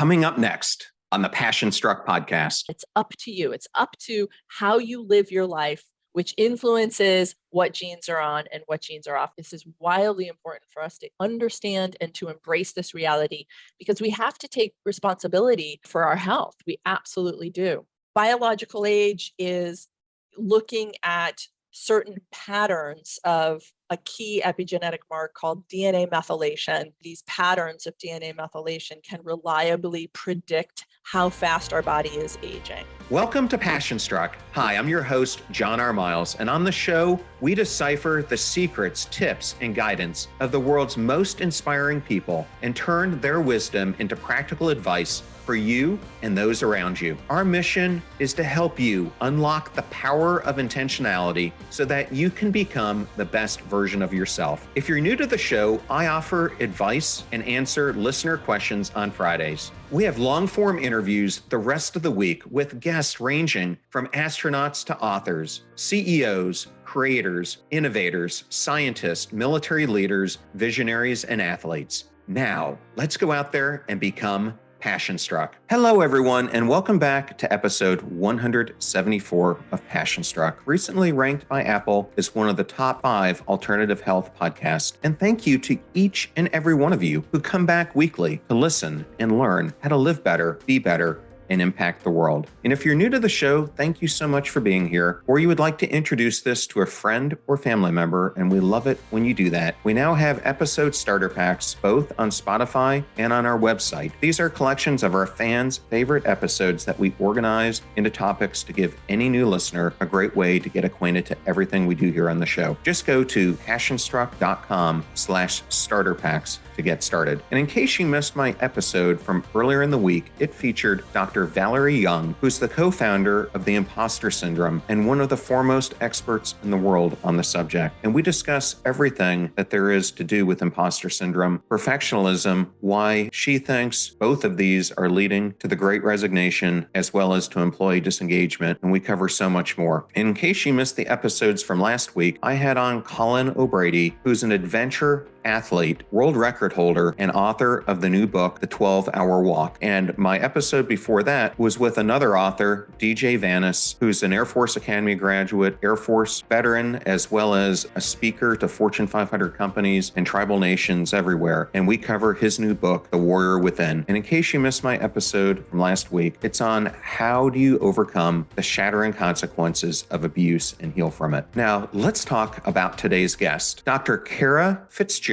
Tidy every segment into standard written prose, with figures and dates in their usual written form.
Coming up next on the Passion Struck podcast. It's up to you. It's up to how you live your life, which influences what genes are on and what genes are off. This is wildly important for us to understand and to embrace this reality because we have to take responsibility for our health. We absolutely do. Biological age is looking at certain patterns of a key epigenetic mark called DNA methylation. These patterns of DNA methylation can reliably predict how fast our body is aging. Welcome to Passion Struck. Hi, I'm your host, John R. Miles, and on the show, we decipher the secrets, tips, and guidance of the world's most inspiring people and turn their wisdom into practical advice for you and those around you. Our mission is to help you unlock the power of intentionality so that you can become the best version of yourself. If you're new to the show, I offer advice and answer listener questions on Fridays. We have long-form interviews the rest of the week with guests ranging from astronauts to authors, CEOs, creators, innovators, scientists, military leaders, visionaries, and athletes. Now, let's go out there and become Passion Struck. Hello, everyone, and welcome back to episode 174 of Passion Struck, recently ranked by Apple as one of the top 5 alternative health podcasts. And thank you to each and every one of you who come back weekly to listen and learn how to live better, be better, and impact the world. And if you're new to the show, thank you so much for being here. Or you would like to introduce this to a friend or family member, and we love it when you do that. We now have episode starter packs both on Spotify and on our website. These are collections of our fans' favorite episodes that we organize into topics to give any new listener a great way to get acquainted to everything we do here on the show. Just go to passionstruck.com/starter packs to get started. And in case you missed my episode from earlier in the week, it featured Dr. Valerie Young, who's the co-founder of the imposter syndrome and one of the foremost experts in the world on the subject. And we discuss everything that there is to do with imposter syndrome, perfectionism, why she thinks both of these are leading to the Great Resignation, as well as to employee disengagement. And we cover so much more. In case you missed the episodes from last week, I had on Colin O'Brady, who's an adventure athlete, world record holder, and author of the new book, The 12-Hour Walk. And my episode before that was with another author, DJ Vanis, who's an Air Force Academy graduate, Air Force veteran, as well as a speaker to Fortune 500 companies and tribal nations everywhere. And we cover his new book, The Warrior Within. And in case you missed my episode from last week, it's on how do you overcome the shattering consequences of abuse and heal from it. Now, let's talk about today's guest. Dr. Kara Fitzgerald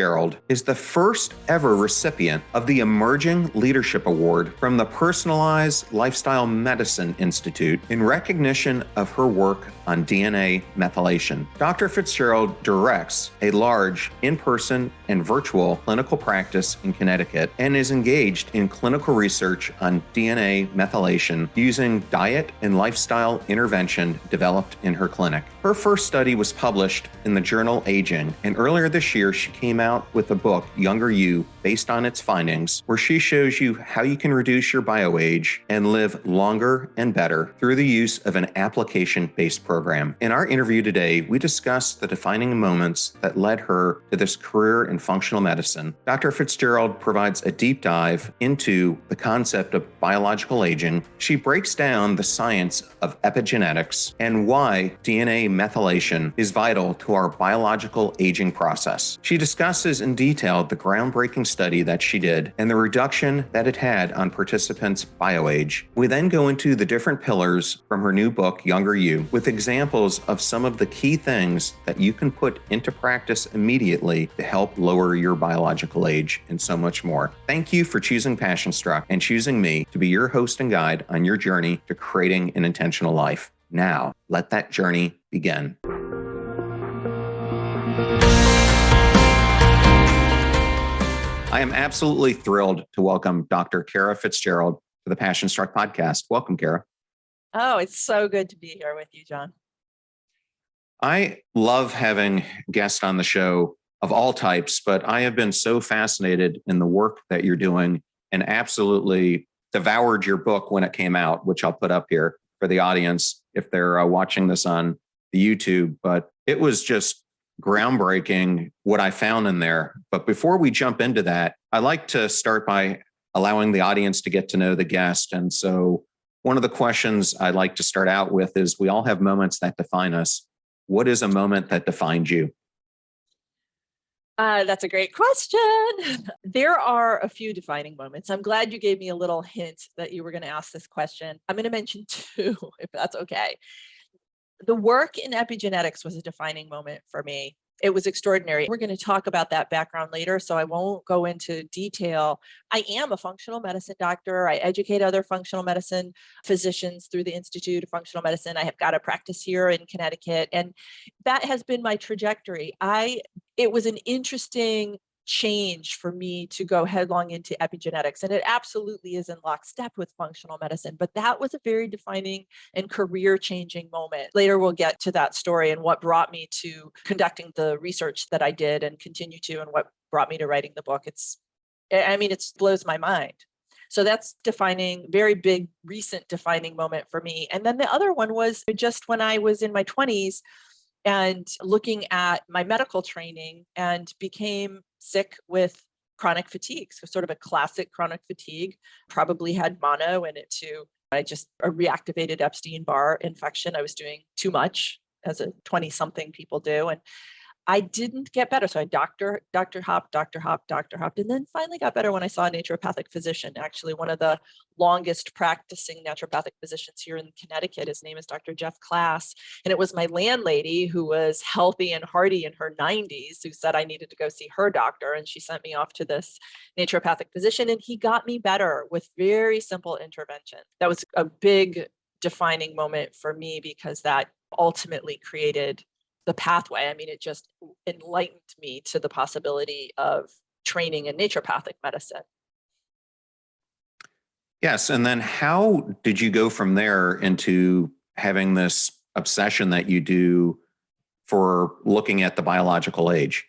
is the first ever recipient of the Emerging Leadership Award from the Personalized Lifestyle Medicine Institute in recognition of her work on DNA methylation. Dr. Fitzgerald directs a large in-person and virtual clinical practice in Connecticut and is engaged in clinical research on DNA methylation using diet and lifestyle intervention developed in her clinic. Her first study was published in the journal Aging, and earlier this year she came out with a book, Younger You, based on its findings, where she shows you how you can reduce your bioage and live longer and better through the use of an application-based program. In our interview today, we discuss the defining moments that led her to this career in functional medicine. Dr. Fitzgerald provides a deep dive into the concept of biological aging. She breaks down the science of epigenetics and why DNA methylation is vital to our biological aging process. She discusses in detail the groundbreaking study that she did and the reduction that it had on participants' bioage. We then go into the different pillars from her new book, Younger You, with examples of some of the key things that you can put into practice immediately to help lower your biological age and so much more. Thank you for choosing Passion Struck and choosing me to be your host and guide on your journey to creating an intentional life. Now, let that journey begin. I am absolutely thrilled to welcome Dr. Kara Fitzgerald to the Passion Struck podcast. Welcome, Kara. Oh, it's so good to be here with you, John. I love having guests on the show of all types, but I have been so fascinated in the work that you're doing and absolutely devoured your book when it came out, which I'll put up here for the audience if they're watching this on the YouTube. But it was just groundbreaking what I found in there. But before we jump into that, I like to start by allowing the audience to get to know the guest. And so one of the questions I like to start out with is, we all have moments that define us. What is a moment that defined you? That's a great question. There are a few defining moments. I'm glad you gave me a little hint that you were going to ask this question. I'm going to mention two, if that's okay. The work in epigenetics was a defining moment for me. It was extraordinary. We're going to talk about that background later, so I won't go into detail. I am a functional medicine doctor. I educate other functional medicine physicians through the Institute of Functional Medicine. I have got a practice here in Connecticut, and that has been my trajectory. It was an interesting change for me to go headlong into epigenetics, and it absolutely is in lockstep with functional medicine, but that was a very defining and career changing moment. Later we'll get to that story and what brought me to conducting the research that I did and continue to, and what brought me to writing the book. It blows my mind. So that's defining, very big, recent defining moment for me. And then the other one was just when I was in my 20s and looking at my medical training, and became sick with chronic fatigue. So sort of a classic chronic fatigue, probably had mono in it too. A reactivated Epstein-Barr infection. I was doing too much, as a 20-something people do. And I didn't get better. So I doctor hopped, and then finally got better when I saw a naturopathic physician, actually one of the longest practicing naturopathic physicians here in Connecticut. His name is Dr. Jeff Class. And it was my landlady, who was healthy and hearty in her 90s, who said I needed to go see her doctor. And she sent me off to this naturopathic physician, and he got me better with very simple intervention. That was a big defining moment for me, because that ultimately created the pathway. It just enlightened me to the possibility of training in naturopathic medicine. Yes. And then how did you go from there into having this obsession that you do for looking at the biological age?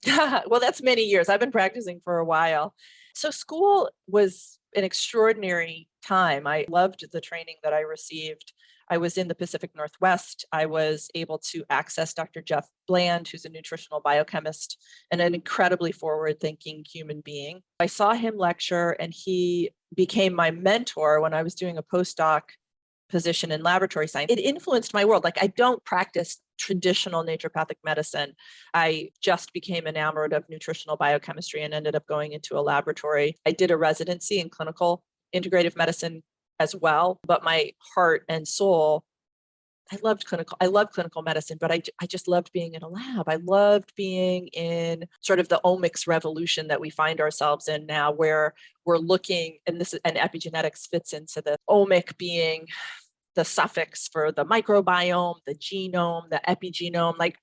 Well, that's many years. I've been practicing for a while. So school was an extraordinary time. I loved the training that I received. I was in the Pacific Northwest. I was able to access Dr. Jeff Bland, who's a nutritional biochemist and an incredibly forward-thinking human being. I saw him lecture, and he became my mentor when I was doing a postdoc position in laboratory science. It influenced my world. I don't practice traditional naturopathic medicine. I just became enamored of nutritional biochemistry and ended up going into a laboratory. I did a residency in clinical integrative medicine as well, but my heart and soul, I loved clinical medicine, but I just loved being in a lab. I loved being in sort of the omics revolution that we find ourselves in now, where we're looking, and epigenetics fits into the omic being the suffix for the microbiome, the genome, the epigenome.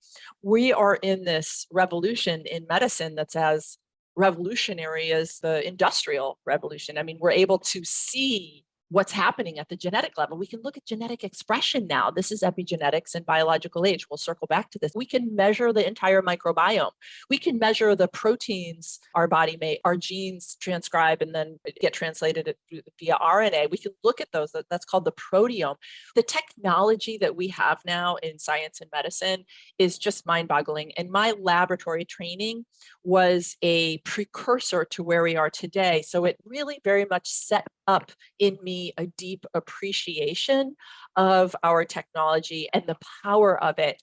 We are in this revolution in medicine that's as revolutionary as the industrial revolution. We're able to see what's happening at the genetic level. We can look at genetic expression now. This is epigenetics and biological age. We'll circle back to this. We can measure the entire microbiome. We can measure the proteins our body make, our genes transcribe and then get translated via RNA. We can look at those. That's called the proteome. The technology that we have now in science and medicine is just mind-boggling. And my laboratory training was a precursor to where we are today. So it really very much set up in me a deep appreciation of our technology and the power of it.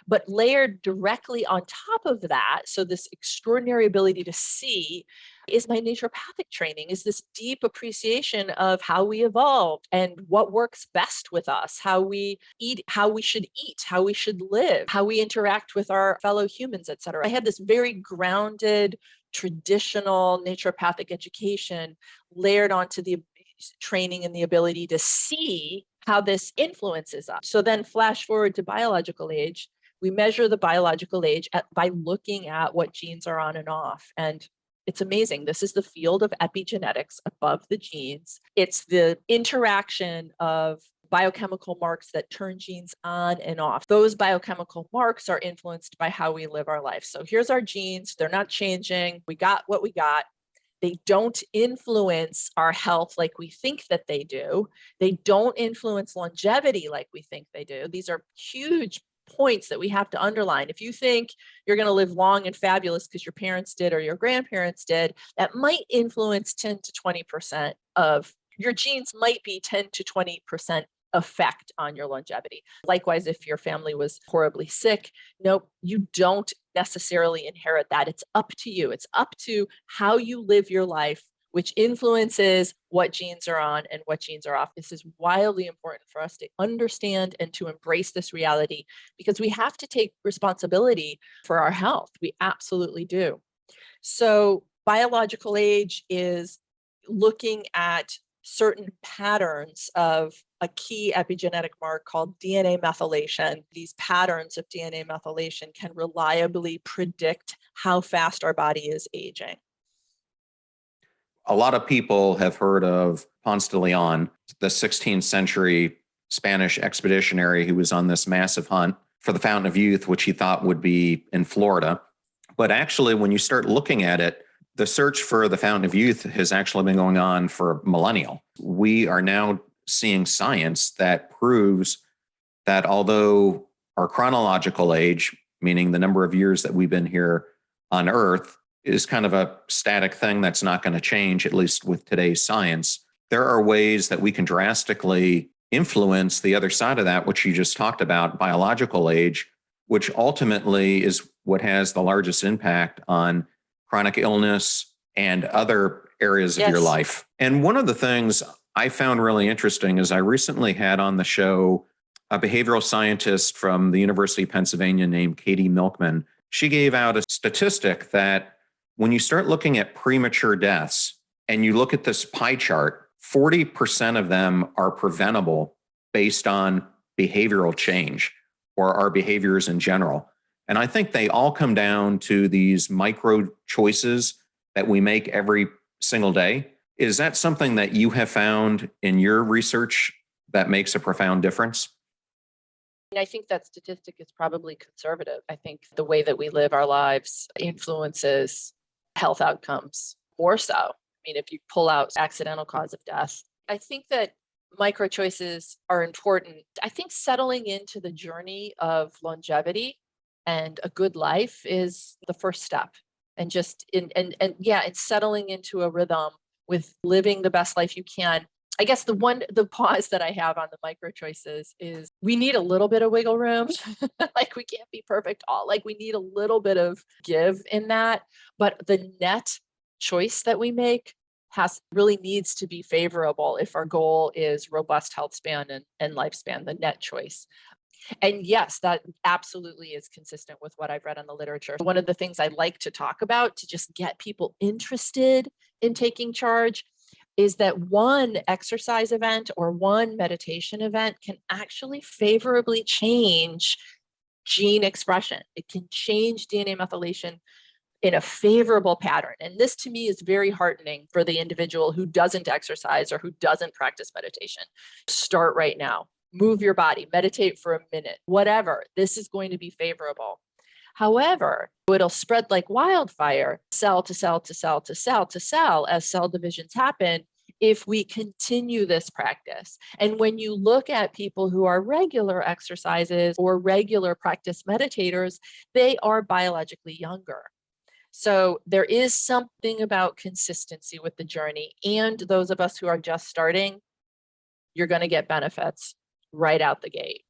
But layered directly on top of that, so this extraordinary ability to see, is my naturopathic training, is this deep appreciation of how we evolved and what works best with us, how we eat, how we should live, how we interact with our fellow humans, et cetera. I had this very grounded, traditional naturopathic education layered onto the training and the ability to see how this influences us. So then flash forward to biological age. We measure the biological age by looking at what genes are on and off. And it's amazing. This is the field of epigenetics above the genes. It's the interaction of biochemical marks that turn genes on and off. Those biochemical marks are influenced by how we live our life. So here's our genes. They're not changing. We got what we got. They don't influence our health like we think that they do. They don't influence longevity like we think they do. These are huge points that we have to underline. If you think you're going to live long and fabulous because your parents did or your grandparents did, that might influence 10 to 20% of your genes, might be 10 to 20% effect on your longevity. Likewise, if your family was horribly sick, nope, you don't necessarily inherit that. It's up to you. It's up to how you live your life, which influences what genes are on and what genes are off. This is wildly important for us to understand and to embrace this reality, because we have to take responsibility for our health. We absolutely do. So biological age is looking at certain patterns of a key epigenetic mark called DNA methylation. These patterns of DNA methylation can reliably predict how fast our body is aging. A lot of people have heard of Ponce de Leon, the 16th century Spanish expeditionary who was on this massive hunt for the Fountain of Youth, which he thought would be in Florida. But actually, when you start looking at it, the search for the Fountain of Youth has actually been going on for millennia. We are now seeing science that proves that although our chronological age, meaning the number of years that we've been here on Earth, is kind of a static thing that's not going to change, at least with today's science, there are ways that we can drastically influence the other side of that, which you just talked about, biological age, which ultimately is what has the largest impact on chronic illness and other areas of your life. And one of the things I found really interesting is I recently had on the show a behavioral scientist from the University of Pennsylvania named Katie Milkman. She gave out a statistic that when you start looking at premature deaths and you look at this pie chart, 40% of them are preventable based on behavioral change or our behaviors in general. And I think they all come down to these micro choices that we make every single day. Is that something that you have found in your research that makes a profound difference? I think that statistic is probably conservative. I think the way that we live our lives influences health outcomes more so. I mean, if you pull out accidental cause of death, I think that micro choices are important. I think settling into the journey of longevity and a good life is the first step. And just it's settling into a rhythm with living the best life you can. I guess the pause that I have on the micro choices is we need a little bit of wiggle room. Like we can't be perfect all. Like we need a little bit of give in that. But the net choice that we make really needs to be favorable if our goal is robust health span and lifespan, the net choice. And yes, that absolutely is consistent with what I've read on the literature. One of the things I like to talk about to just get people interested in taking charge is that one exercise event or one meditation event can actually favorably change gene expression. It can change DNA methylation in a favorable pattern. And this to me is very heartening for the individual who doesn't exercise or who doesn't practice meditation. Start right now. Move your body, meditate for a minute, whatever. This is going to be favorable. However, it'll spread like wildfire, cell to cell to cell to cell to cell, as cell divisions happen if we continue this practice. And when you look at people who are regular exercises or regular practice meditators, they are biologically younger. So there is something about consistency with the journey. And those of us who are just starting, you're going to get benefits right out the gate.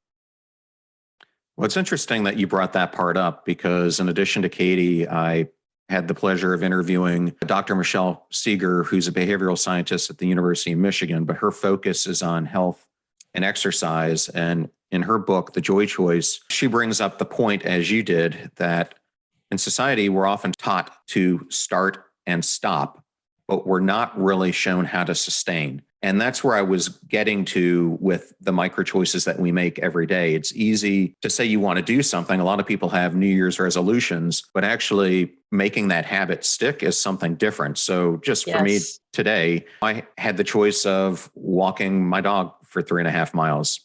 Well, it's interesting that you brought that part up because in addition to Katie, I had the pleasure of interviewing Dr. Michelle Seeger, who's a behavioral scientist at the University of Michigan, but her focus is on health and exercise. And in her book, The Joy Choice, she brings up the point, as you did, that in society, we're often taught to start and stop, but we're not really shown how to sustain. And that's where I was getting to with the micro choices that we make every day. It's easy to say you want to do something. A lot of people have New Year's resolutions, but actually making that habit stick is something different. So just for me today, I had the choice of walking my dog for 3.5 miles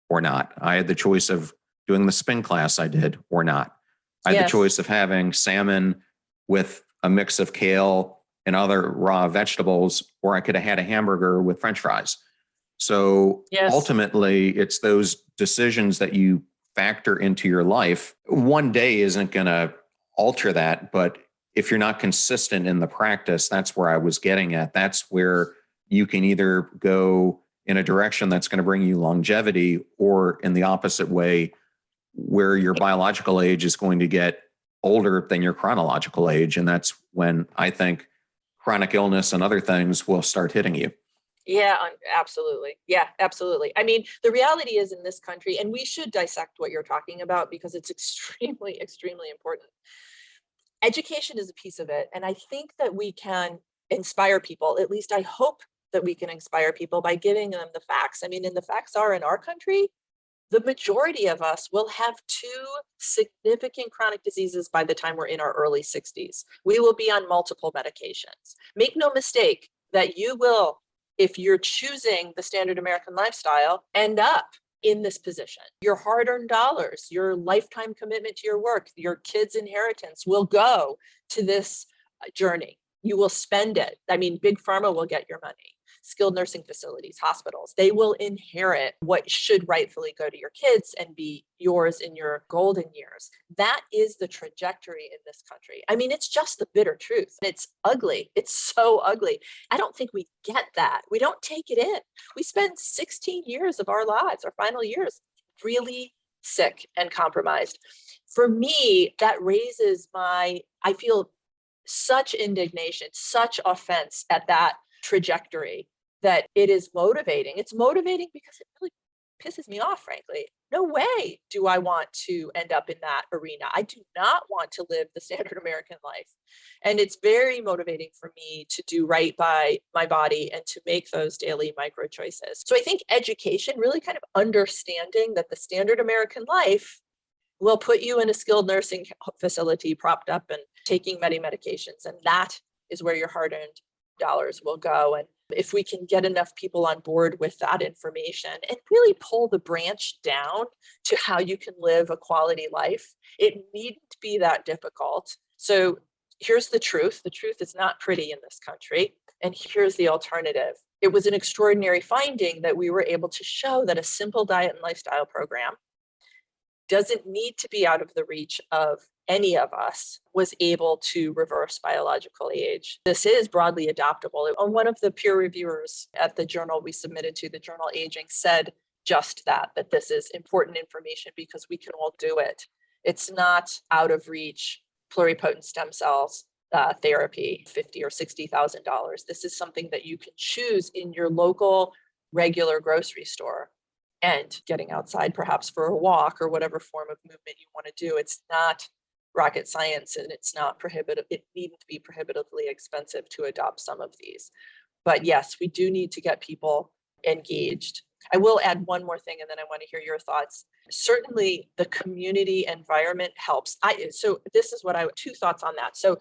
or not. I had the choice of doing the spin class I did or not. I had the choice of having salmon with a mix of kale and other raw vegetables, or I could have had a hamburger with French fries. So ultimately, it's those decisions that you factor into your life. One day isn't going to alter that, but if you're not consistent in the practice, that's where I was getting at. That's where you can either go in a direction that's going to bring you longevity, or in the opposite way, where your biological age is going to get older than your chronological age. And that's when I think chronic illness and other things will start hitting you. Yeah, absolutely. Yeah, absolutely. I mean, the reality is in this country, and we should dissect what you're talking about because it's extremely, extremely important. Education is a piece of it. And I think that we can inspire people, at least I hope that we can inspire people by giving them the facts. I mean, and the facts are in our country, the majority of us will have two significant chronic diseases by the time we're in our early 60s. We will be on multiple medications. Make no mistake that you will, if you're choosing the standard American lifestyle, end up in this position. Your hard-earned dollars, your lifetime commitment to your work, your kids' inheritance will go to this journey. You will spend it. I mean, big pharma will get your money. Skilled nursing facilities, hospitals, they will inherit what should rightfully go to your kids and be yours in your golden years. That is the trajectory in this country. I mean, it's just the bitter truth. It's ugly. It's so ugly. I don't think we get that. We don't take it in. We spend 16 years of our lives, our final years, really sick and compromised. For me, that raises I feel such indignation, such offense at that trajectory, that it is motivating. It's motivating because it really pisses me off, frankly. No way do I want to end up in that arena. I do not want to live the standard American life. And it's very motivating for me to do right by my body and to make those daily micro choices. So I think education, really kind of understanding that the standard American life will put you in a skilled nursing facility propped up and taking many medications. And that is where your hard-earned dollars will go. And if we can get enough people on board with that information and really pull the branch down to how you can live a quality life, it needn't be that difficult. So here's the truth. The truth is not pretty in this country. And here's the alternative. It was an extraordinary finding that we were able to show that a simple diet and lifestyle program doesn't need to be out of the reach of any of us, was able to reverse biological age. This is broadly adoptable. And one of the peer reviewers at the journal we submitted to, the journal Aging, said just that this is important information because we can all do it. It's not out of reach pluripotent stem cells therapy, $50,000 or $60,000. This is something that you can choose in your local regular grocery store. And getting outside perhaps for a walk or whatever form of movement you want to do. It's not rocket science, and it's not prohibitive. It needn't be prohibitively expensive to adopt some of these. But yes, we do need to get people engaged. I will add one more thing, and then I want to hear your thoughts. Certainly the community environment helps. So this is two thoughts on that. So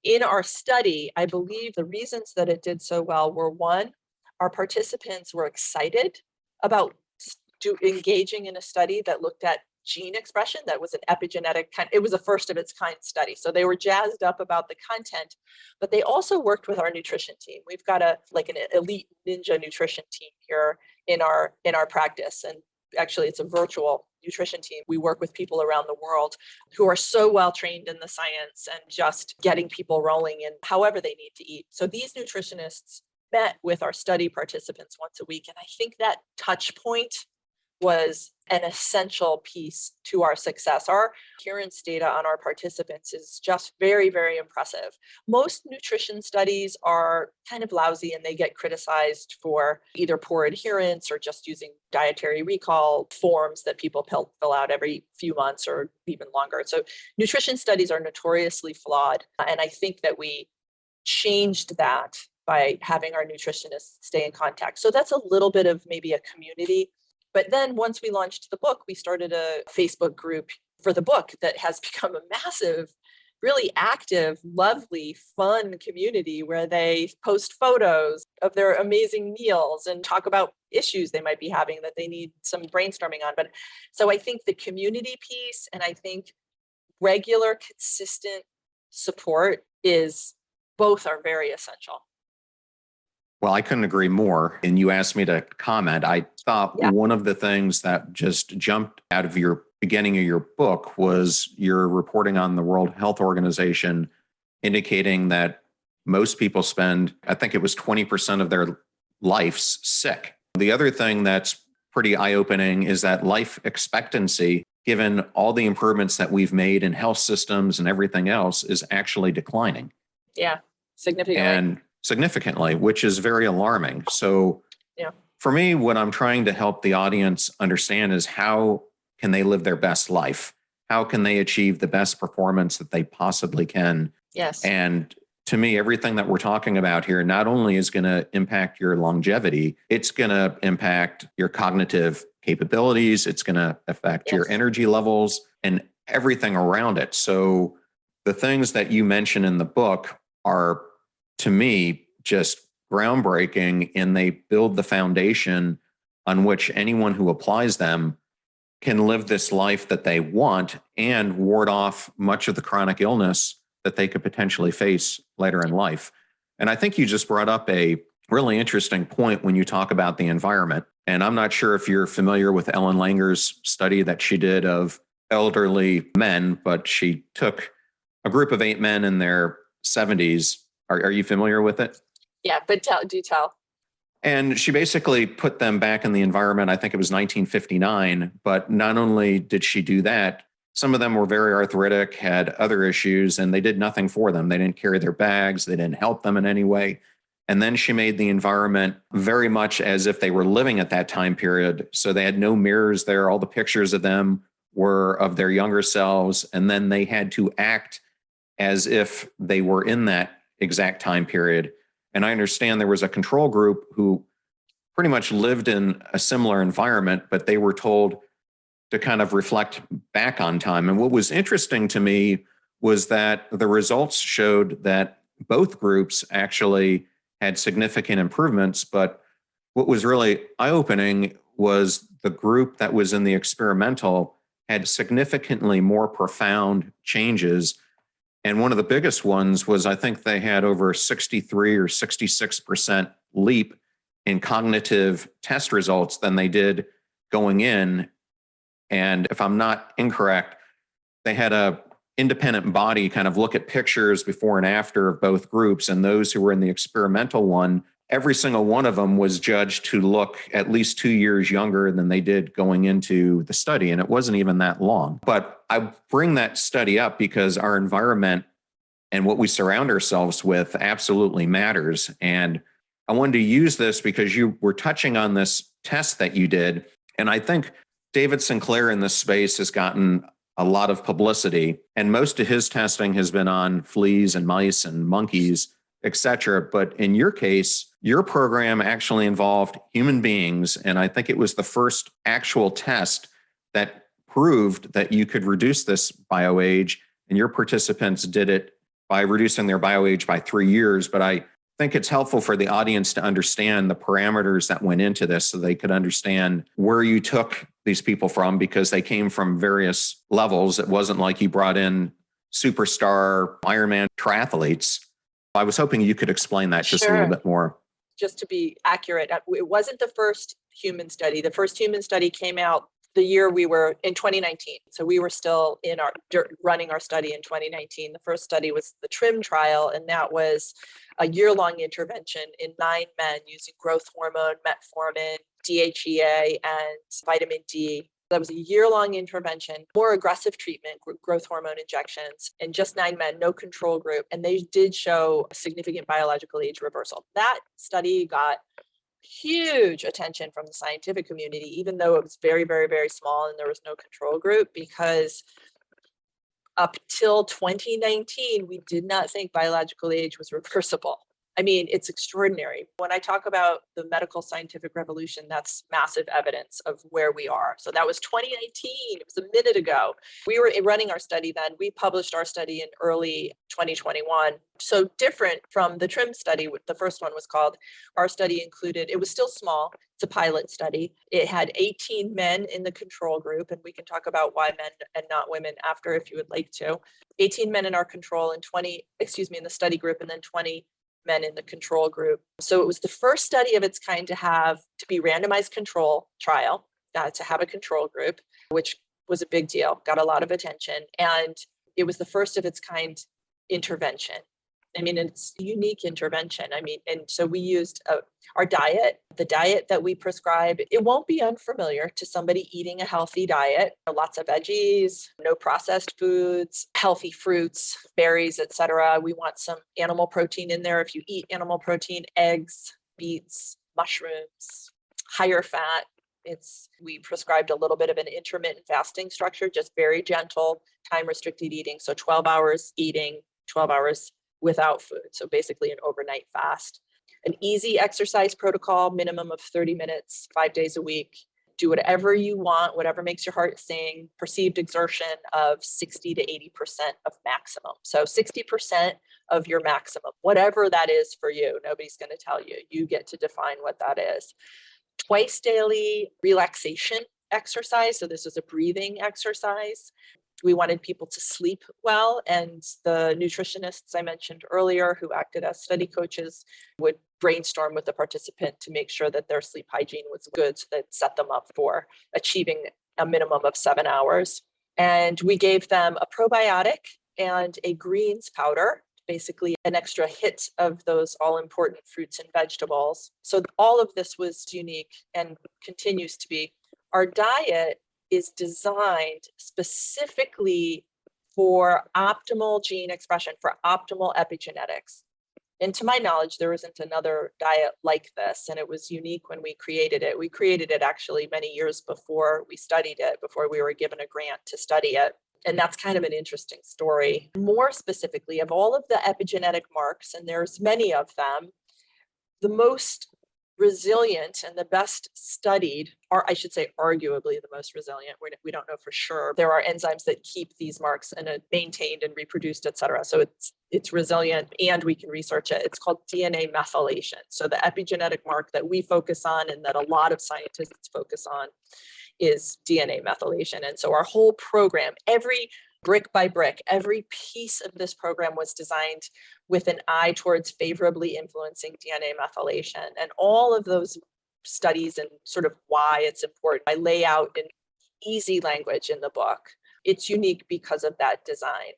in our study, I believe the reasons that it did so well were, one, our participants were excited about engaging in a study that looked at gene expression. That was an epigenetic it was a first of its kind study. So they were jazzed up about the content, but they also worked with our nutrition team. We've got an elite ninja nutrition team here in our practice. And actually it's a virtual nutrition team. We work with people around the world who are so well trained in the science and just getting people rolling in however they need to eat. So these nutritionists met with our study participants once a week. And I think that touch point was an essential piece to our success. Our adherence data on our participants is just very, very impressive. Most nutrition studies are kind of lousy and they get criticized for either poor adherence or just using dietary recall forms that people fill out every few months or even longer. So nutrition studies are notoriously flawed. And I think that we changed that by having our nutritionists stay in contact. So that's a little bit of maybe a community. But then once we launched the book, we started a Facebook group for the book that has become a massive, really active, lovely, fun community where they post photos of their amazing meals and talk about issues they might be having that they need some brainstorming on. But so I think the community piece and I think regular, consistent support both are very essential. Well, I couldn't agree more. And you asked me to comment. I thought one of the things that just jumped out of your beginning of your book was your reporting on the World Health Organization indicating that most people spend, I think it was 20% of their lives sick. The other thing that's pretty eye-opening is that life expectancy, given all the improvements that we've made in health systems and everything else, is actually declining. Yeah, significantly. And significantly, which is very alarming. So yeah. For me, what I'm trying to help the audience understand is how can they live their best life? How can they achieve the best performance that they possibly can? Yes. And to me, everything that we're talking about here not only is going to impact your longevity, it's going to impact your cognitive capabilities. It's going to affect your energy levels and everything around it. So the things that you mention in the book are, to me, just groundbreaking, and they build the foundation on which anyone who applies them can live this life that they want and ward off much of the chronic illness that they could potentially face later in life. And I think you just brought up a really interesting point when you talk about the environment. And I'm not sure if you're familiar with Ellen Langer's study that she did of elderly men, but she took a group of 8 men in their 70s. Are you familiar with it? Yeah, but do tell. And she basically put them back in the environment. I think it was 1959. But not only did she do that, some of them were very arthritic, had other issues, and they did nothing for them. They didn't carry their bags. They didn't help them in any way. And then she made the environment very much as if they were living at that time period. So they had no mirrors there. All the pictures of them were of their younger selves. And then they had to act as if they were in that exact time period. And I understand there was a control group who pretty much lived in a similar environment, but they were told to kind of reflect back on time. And what was interesting to me was that the results showed that both groups actually had significant improvements. But what was really eye-opening was the group that was in the experimental had significantly more profound changes. And one of the biggest ones was, I think they had over 63 or 66% leap in cognitive test results than they did going in. And if I'm not incorrect, they had a independent body kind of look at pictures before and after of both groups. And those who were in the experimental one, every single one of them was judged to look at least 2 years younger than they did going into the study. And it wasn't even that long. But I bring that study up because our environment and what we surround ourselves with absolutely matters. And I wanted to use this because you were touching on this test that you did. And I think David Sinclair in this space has gotten a lot of publicity, and most of his testing has been on fleas and mice and monkeys, et cetera. But in your case, your program actually involved human beings. And I think it was the first actual test that proved that you could reduce this bioage. And your participants did it by reducing their bioage by 3 years. But I think it's helpful for the audience to understand the parameters that went into this so they could understand where you took these people from, because they came from various levels. It wasn't like you brought in superstar Ironman triathletes. I was hoping you could explain that just a little bit more. Just to be accurate, it wasn't the first human study. The first human study came out the year we were in 2019. So we were still running our study in 2019. The first study was the TRIM trial, and that was a year-long intervention in 9 men using growth hormone, metformin, DHEA, and vitamin D. That was a year-long intervention, more aggressive treatment, growth hormone injections, and just 9 men, no control group. And they did show significant biological age reversal. That study got huge attention from the scientific community, even though it was very, very, very small and there was no control group, because up till 2019, we did not think biological age was reversible. I mean, it's extraordinary. When I talk about the medical scientific revolution, that's massive evidence of where we are. So that was 2019. It was a minute ago. We were running our study then. We published our study in early 2021. So different from the TRIM study, the first one was called. Our study included, it was still small. It's a pilot study. It had 18 men in the control group, and we can talk about why men and not women after if you would like to. 18 men in our control and in the study group, and then 20 men in the control group. So it was the first study of its kind to be randomized control trial, to have a control group, which was a big deal, got a lot of attention, and it was the first of its kind intervention. I mean, it's a unique intervention. I mean, and so we used our diet, the diet that we prescribe. It won't be unfamiliar to somebody eating a healthy diet. Lots of veggies, no processed foods, healthy fruits, berries, etc. We want some animal protein in there. If you eat animal protein, eggs, beets, mushrooms, higher fat. We prescribed a little bit of an intermittent fasting structure, just very gentle, time restricted eating. So 12 hours eating, 12 hours without food. So basically an overnight fast. An easy exercise protocol, minimum of 30 minutes, 5 days a week. Do whatever you want, whatever makes your heart sing. Perceived exertion of 60 to 80% of maximum. So 60% of your maximum, whatever that is for you. Nobody's going to tell you. You get to define what that is. Twice daily relaxation exercise. So this is a breathing exercise. We wanted people to sleep well, and the nutritionists I mentioned earlier who acted as study coaches would brainstorm with the participant to make sure that their sleep hygiene was good, so that set them up for achieving a minimum of 7 hours. And we gave them a probiotic and a greens powder, basically an extra hit of those all important fruits and vegetables. So all of this was unique and continues to be. Our diet is designed specifically for optimal gene expression, for optimal epigenetics. And to my knowledge, there isn't another diet like this, and it was unique when we created it. We created it actually many years before we studied it, before we were given a grant to study it. And that's kind of an interesting story. More specifically, of all of the epigenetic marks, and there's many of them, the most resilient and the best studied, or I should say arguably the most resilient, we don't know for sure. There are enzymes that keep these marks and maintained and reproduced, et cetera. So it's resilient and we can research it. It's called DNA methylation. So the epigenetic mark that we focus on and that a lot of scientists focus on is DNA methylation. And so our whole program, every brick by brick, every piece of this program was designed with an eye towards favorably influencing DNA methylation. And all of those studies and sort of why it's important, I lay out in easy language in the book. It's unique because of that design.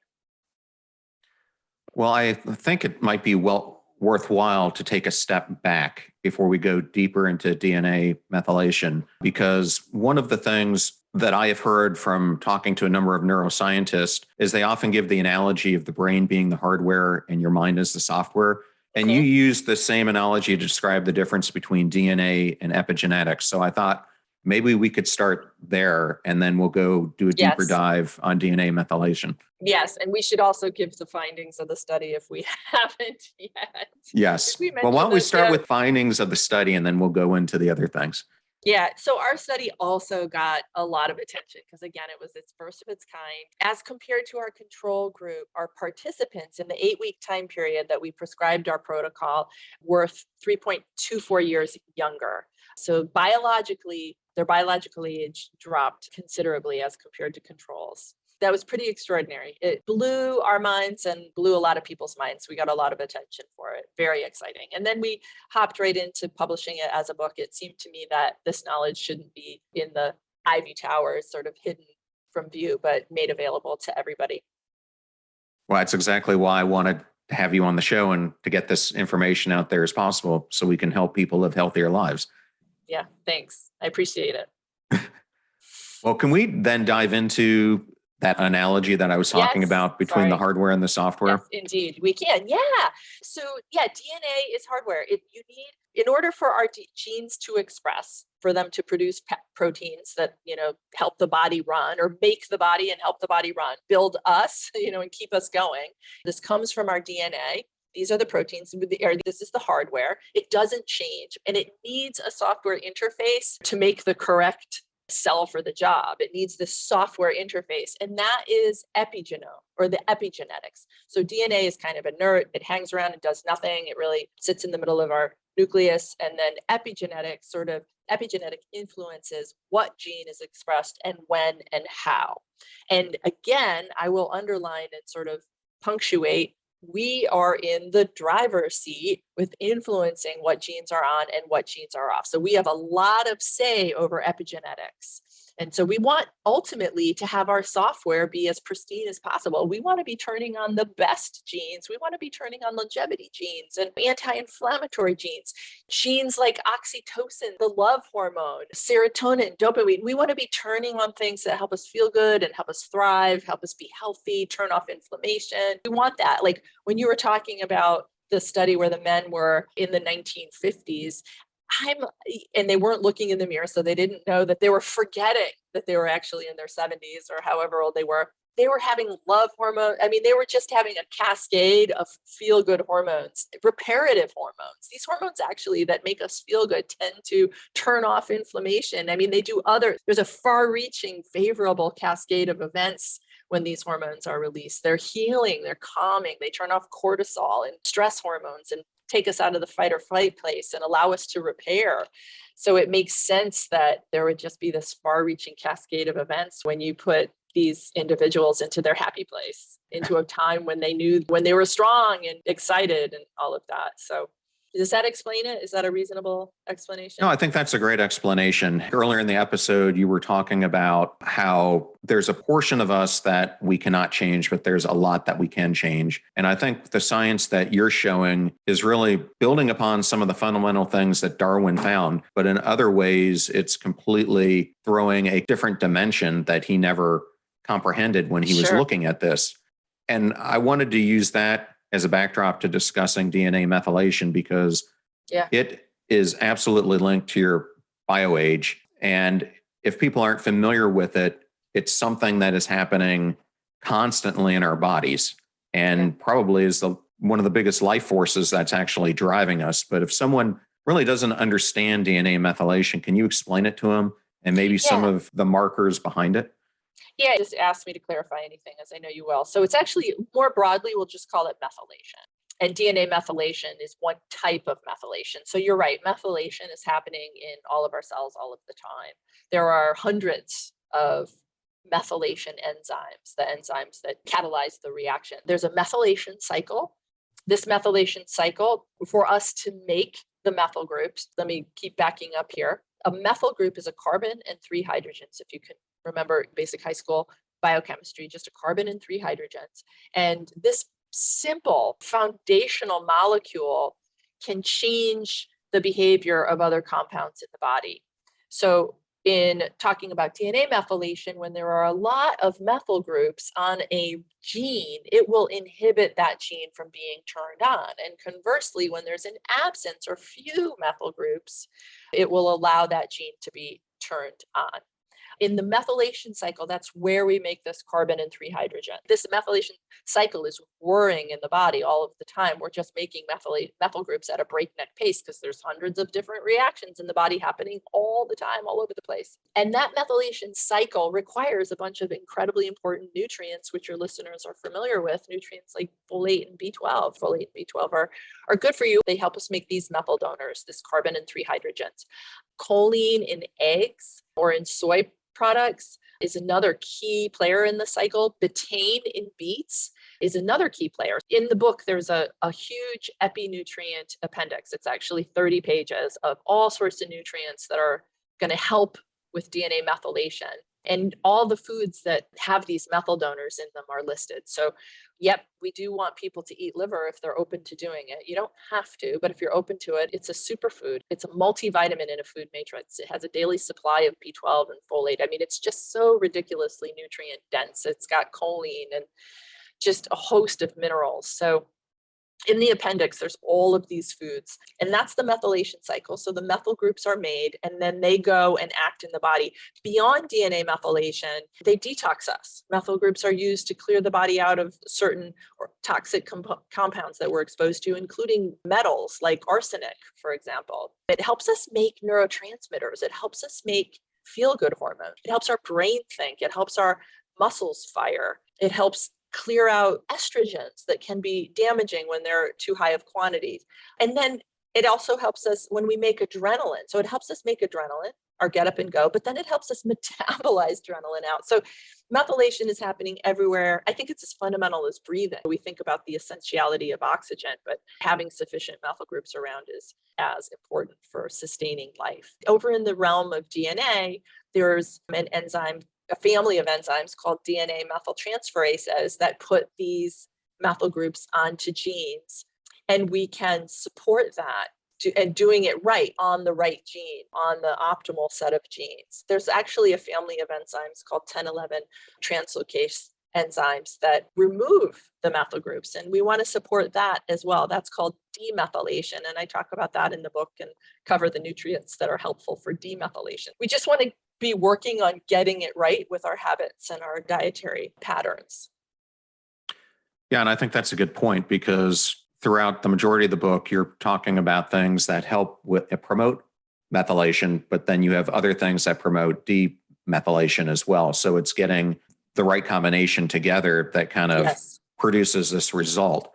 Well, I think it might be worthwhile to take a step back before we go deeper into DNA methylation, because one of the things that I have heard from talking to a number of neuroscientists is they often give the analogy of the brain being the hardware and your mind is the software. And you use the same analogy to describe the difference between DNA and epigenetics. So I thought maybe we could start there and then we'll go do a deeper dive on DNA methylation. Yes, and we should also give the findings of the study if we haven't yet. Yes. Well, why don't we start with findings of the study and then we'll go into the other things. Yeah, so our study also got a lot of attention because, again, it was its first of its kind. As compared to our control group, our participants in the 8-week time period that we prescribed our protocol were 3.24 years younger. So their biological age dropped considerably as compared to controls. That was pretty extraordinary. It blew our minds and blew a lot of people's minds. We got a lot of attention for it. Very exciting. And then we hopped right into publishing it as a book. It seemed to me that this knowledge shouldn't be in the ivy towers, sort of hidden from view, but made available to everybody. Well, that's exactly why I wanted to have you on the show and to get this information out there as possible so we can help people live healthier lives. Yeah, thanks. I appreciate it. Well, can we then dive into that analogy that I was talking about between the hardware and the software? Yes, indeed, we can. Yeah. So yeah, DNA is hardware. You need, in order for our genes to express, for them to produce proteins that, help the body run, or make the body and help the body run, build us, and keep us going. This comes from our DNA. These are the proteins, this is the hardware. It doesn't change, and it needs a software interface to make the correct cell for the job. It needs this software interface, and that is epigenome, or the epigenetics. So DNA is kind of inert. It hangs around and does nothing. It really sits in the middle of our nucleus, and then epigenetic influences what gene is expressed and when and how. And again, I will underline and sort of punctuate, we are in the driver's seat with influencing what genes are on and what genes are off. So we have a lot of say over epigenetics. And so we want ultimately to have our software be as pristine as possible. We want to be turning on the best genes. We want to be turning on longevity genes and anti-inflammatory genes, genes like oxytocin, the love hormone, serotonin, dopamine. We want to be turning on things that help us feel good and help us thrive, help us be healthy, turn off inflammation. We want that. Like when you were talking about the study where the men were in the 1950s, and they weren't looking in the mirror, so they didn't know that they were forgetting that they were actually in their 70s or however old they were. They were having love hormone. I mean, they were just having a cascade of feel-good hormones, reparative hormones. These hormones actually that make us feel good tend to turn off inflammation. I mean, there's a far-reaching favorable cascade of events when these hormones are released. They're healing, they're calming, they turn off cortisol and stress hormones and take us out of the fight or flight place and allow us to repair. So it makes sense that there would just be this far-reaching cascade of events when you put these individuals into their happy place, into a time when they were strong and excited and all of that. So does that explain it? Is that a reasonable explanation? No, I think that's a great explanation. Earlier in the episode, you were talking about how there's a portion of us that we cannot change, but there's a lot that we can change. And I think the science that you're showing is really building upon some of the fundamental things that Darwin found, but in other ways, it's completely throwing a different dimension that he never comprehended when he was looking at this. And I wanted to use that as a backdrop to discussing DNA methylation because it is absolutely linked to your bioage. And if people aren't familiar with it, it's something that is happening constantly in our bodies and probably is one of the biggest life forces that's actually driving us. But if someone really doesn't understand DNA methylation, can you explain it to them and maybe some of the markers behind it? Yeah, just ask me to clarify anything, as I know you will. So it's actually more broadly, we'll just call it methylation. And DNA methylation is one type of methylation. So you're right, methylation is happening in all of our cells all of the time. There are hundreds of methylation enzymes, the enzymes that catalyze the reaction. There's a methylation cycle. This methylation cycle, for us to make the methyl groups, let me keep backing up here. A methyl group is a carbon and 3 hydrogens, if you can remember basic high school biochemistry, just a carbon and 3 hydrogens. And this simple foundational molecule can change the behavior of other compounds in the body. So in talking about DNA methylation, when there are a lot of methyl groups on a gene, it will inhibit that gene from being turned on. And conversely, when there's an absence or few methyl groups, it will allow that gene to be turned on. In the methylation cycle, that's where we make this carbon and 3 hydrogen. This methylation cycle is whirring in the body all of the time. We're just making methyl groups at a breakneck pace because there's hundreds of different reactions in the body happening all the time, all over the place. And that methylation cycle requires a bunch of incredibly important nutrients, which your listeners are familiar with, nutrients like folate and B12. Folate and B12 are good for you. They help us make these methyl donors, this carbon and 3 hydrogens. Choline in eggs or in soy products is another key player in the cycle. Betaine in beets is another key player. In the book, there's a huge epinutrient appendix. It's actually 30 pages of all sorts of nutrients that are going to help with DNA methylation. And all the foods that have these methyl donors in them are listed. So, yep, we do want people to eat liver if they're open to doing it. You don't have to, but if you're open to it, it's a superfood. It's a multivitamin in a food matrix. It has a daily supply of B12 and folate. I mean, it's just so ridiculously nutrient dense. It's got choline and just a host of minerals. So in the appendix, there's all of these foods, and that's the methylation cycle. So the methyl groups are made, and then they go and act in the body. Beyond DNA methylation, they detox us. Methyl groups are used to clear the body out of certain toxic compounds that we're exposed to, including metals like arsenic, for example. It helps us make neurotransmitters. It helps us make feel-good hormones. It helps our brain think. It helps our muscles fire. It helps clear out estrogens that can be damaging when they're too high of quantities. And then it also helps us when we make adrenaline. So it helps us make adrenaline, our get up and go, but then it helps us metabolize adrenaline out. So methylation is happening everywhere. I think it's as fundamental as breathing. We think about the essentiality of oxygen, but having sufficient methyl groups around is as important for sustaining life. Over in the realm of DNA, There's an enzyme, a family of enzymes called DNA methyltransferases that put these methyl groups onto genes. And we can support that and doing it right on the right gene, on the optimal set of genes. There's actually a family of enzymes called 1011 translocase enzymes that remove the methyl groups. And we want to support that as well. That's called demethylation. And I talk about that in the book and cover the nutrients that are helpful for demethylation. We just want to be working on getting it right with our habits and our dietary patterns. Yeah, and I think that's a good point because throughout the majority of the book, you're talking about things that help with promote methylation, but then you have other things that promote demethylation as well. So it's getting the right combination together that kind of produces this result.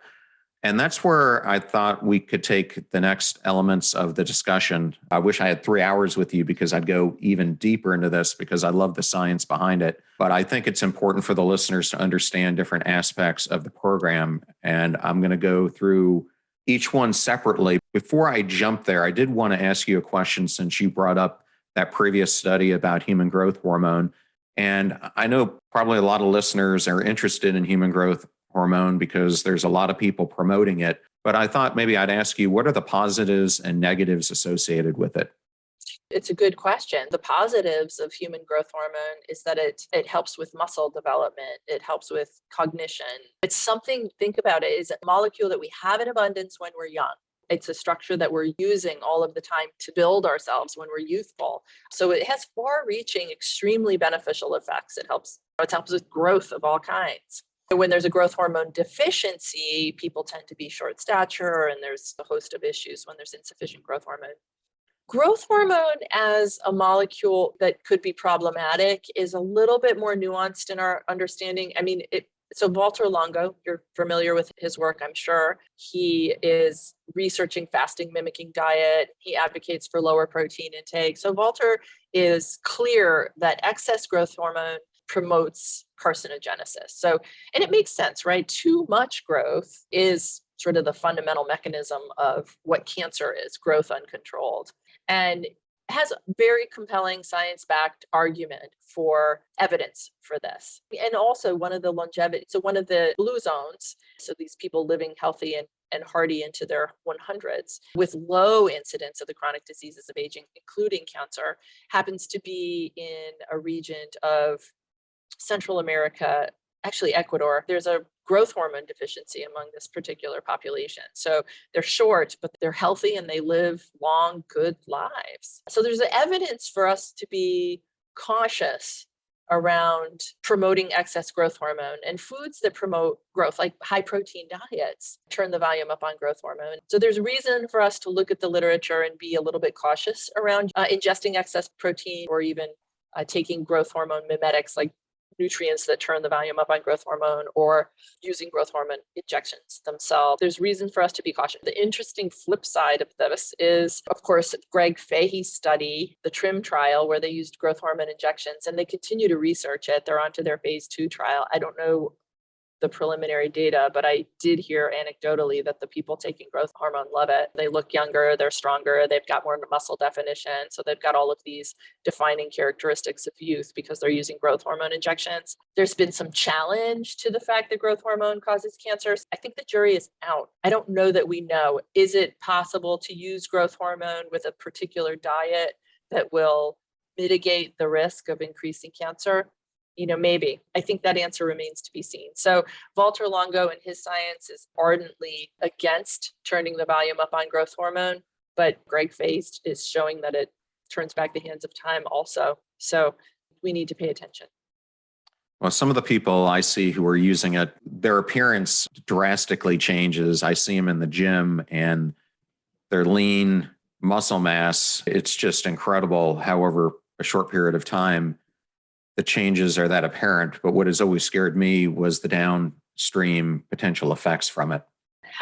And that's where I thought we could take the next elements of the discussion. I wish I had 3 hours with you because I'd go even deeper into this because I love the science behind it. But I think it's important for the listeners to understand different aspects of the program. And I'm going to go through each one separately. Before I jump there, I did want to ask you a question since you brought up that previous study about human growth hormone. And I know probably a lot of listeners are interested in human growth hormone because there's a lot of people promoting it. But I thought maybe I'd ask you, what are the positives and negatives associated with it? It's a good question. The positives of human growth hormone is that it helps with muscle development. It helps with cognition. It's something, think about it, is a molecule that we have in abundance when we're young. It's a structure that we're using all of the time to build ourselves when we're youthful. So it has far-reaching, extremely beneficial effects. It helps with growth of all kinds. When there's a growth hormone deficiency, people tend to be short stature, and there's a host of issues when there's insufficient growth hormone. Growth hormone as a molecule that could be problematic is a little bit more nuanced in our understanding. I mean, so Walter Longo, you're familiar with his work, I'm sure. He is researching fasting mimicking diet. He advocates for lower protein intake. So Walter is clear that excess growth hormone promotes carcinogenesis. So, and it makes sense, right? Too much growth is sort of the fundamental mechanism of what cancer is, growth uncontrolled. And has a very compelling science-backed argument for evidence for this. And also one of the longevity, so one of the blue zones, so these people living healthy and hearty into their 100s with low incidence of the chronic diseases of aging, including cancer, happens to be in a region of Central America, actually Ecuador. There's a growth hormone deficiency among this particular population. So they're short, but they're healthy and they live long, good lives. So there's evidence for us to be cautious around promoting excess growth hormone, and foods that promote growth, like high protein diets, turn the volume up on growth hormone. So there's reason for us to look at the literature and be a little bit cautious around ingesting excess protein or even taking growth hormone mimetics like nutrients that turn the volume up on growth hormone or using growth hormone injections themselves. There's reason for us to be cautious. The interesting flip side of this is, of course, Greg Fahey's study, the TRIM trial, where they used growth hormone injections, and they continue to research it. They're onto their phase 2 trial. I don't know the preliminary data, but I did hear anecdotally that the people taking growth hormone love it. They look younger, they're stronger, they've got more muscle definition. So they've got all of these defining characteristics of youth because they're using growth hormone injections. There's been some challenge to the fact that growth hormone causes cancer. I think the jury is out. I don't know that we know. Is it possible to use growth hormone with a particular diet that will mitigate the risk of increasing cancer? Maybe. I think that answer remains to be seen. So Walter Longo and his science is ardently against turning the volume up on growth hormone, but Greg Fahey is showing that it turns back the hands of time also. So we need to pay attention. Well, some of the people I see who are using it, their appearance drastically changes. I see them in the gym and their lean muscle mass. It's just incredible. However, a short period of time, the changes are that apparent. But what has always scared me was the downstream potential effects from it.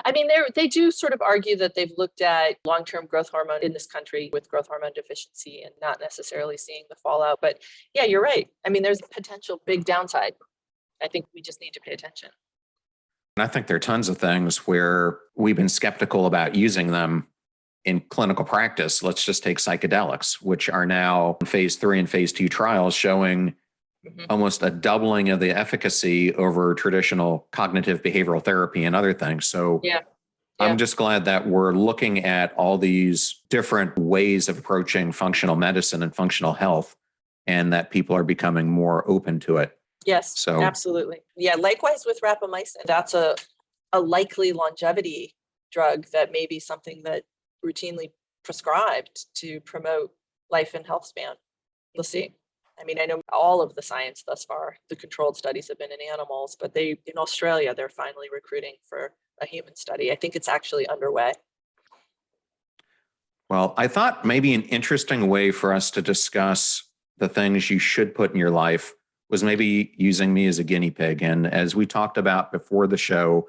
I mean, they do sort of argue that they've looked at long-term growth hormone in this country with growth hormone deficiency and not necessarily seeing the fallout. But yeah, you're right. I mean, there's a potential big downside. I think we just need to pay attention. And I think there are tons of things where we've been skeptical about using them in clinical practice, let's just take psychedelics, which are now in phase 3 and phase 2 trials showing almost a doubling of the efficacy over traditional cognitive behavioral therapy and other things. So Yeah. I'm just glad that we're looking at all these different ways of approaching functional medicine and functional health, and that people are becoming more open to it. Yes, So absolutely. Yeah, likewise with rapamycin. That's a likely longevity drug that may be something that routinely prescribed to promote life and health span. We'll see. I mean, I know all of the science thus far, the controlled studies have been in animals, but in Australia, they're finally recruiting for a human study. I think it's actually underway. well, I thought maybe an interesting way for us to discuss the things you should put in your life was maybe using me as a guinea pig. And as we talked about before the show,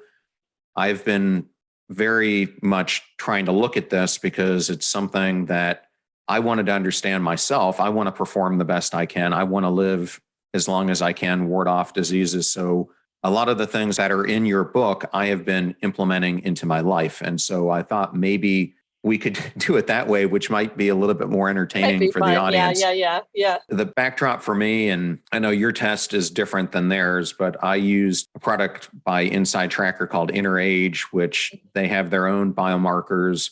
I've been very much trying to look at this because it's something that I wanted to understand myself. I want to perform the best I can. I want to live as long as I can, ward off diseases. So a lot of the things that are in your book, I have been implementing into my life. And so I thought maybe we could do it that way, which might be a little bit more Might entertaining be for fun. the audience. Yeah. The backdrop for me, and I know your test is different than theirs, but I used a product by Inside Tracker called InnerAge, which they have their own biomarkers.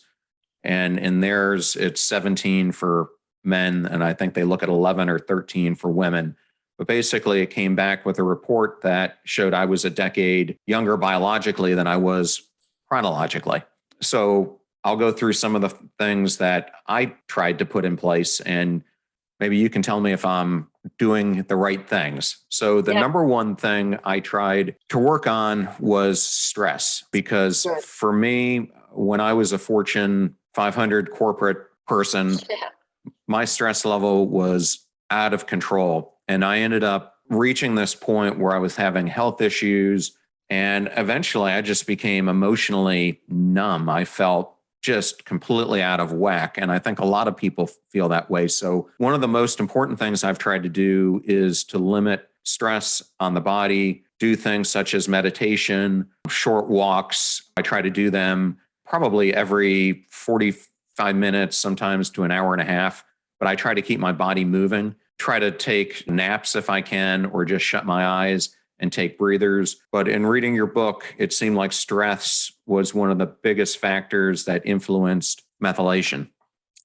And in theirs, it's 17 for men, and I think they look at 11 or 13 for women. But basically, it came back with a report that showed I was a decade younger biologically than I was chronologically. So I'll go through some of the things that I tried to put in place, and maybe you can tell me if I'm doing the right things. So the number one thing I tried to work on was stress, because for me, when I was a Fortune 500 corporate person, my stress level was out of control. And I ended up reaching this point where I was having health issues. And eventually I just became emotionally numb. I felt just completely out of whack. And I think a lot of people feel that way. So one of the most important things I've tried to do is to limit stress on the body, do things such as meditation, short walks. I try to do them probably every 45 minutes, sometimes to an hour and a half, but I try to keep my body moving, try to take naps if I can, or just shut my eyes and take breathers. But in reading your book, it seemed like stress was one of the biggest factors that influenced methylation.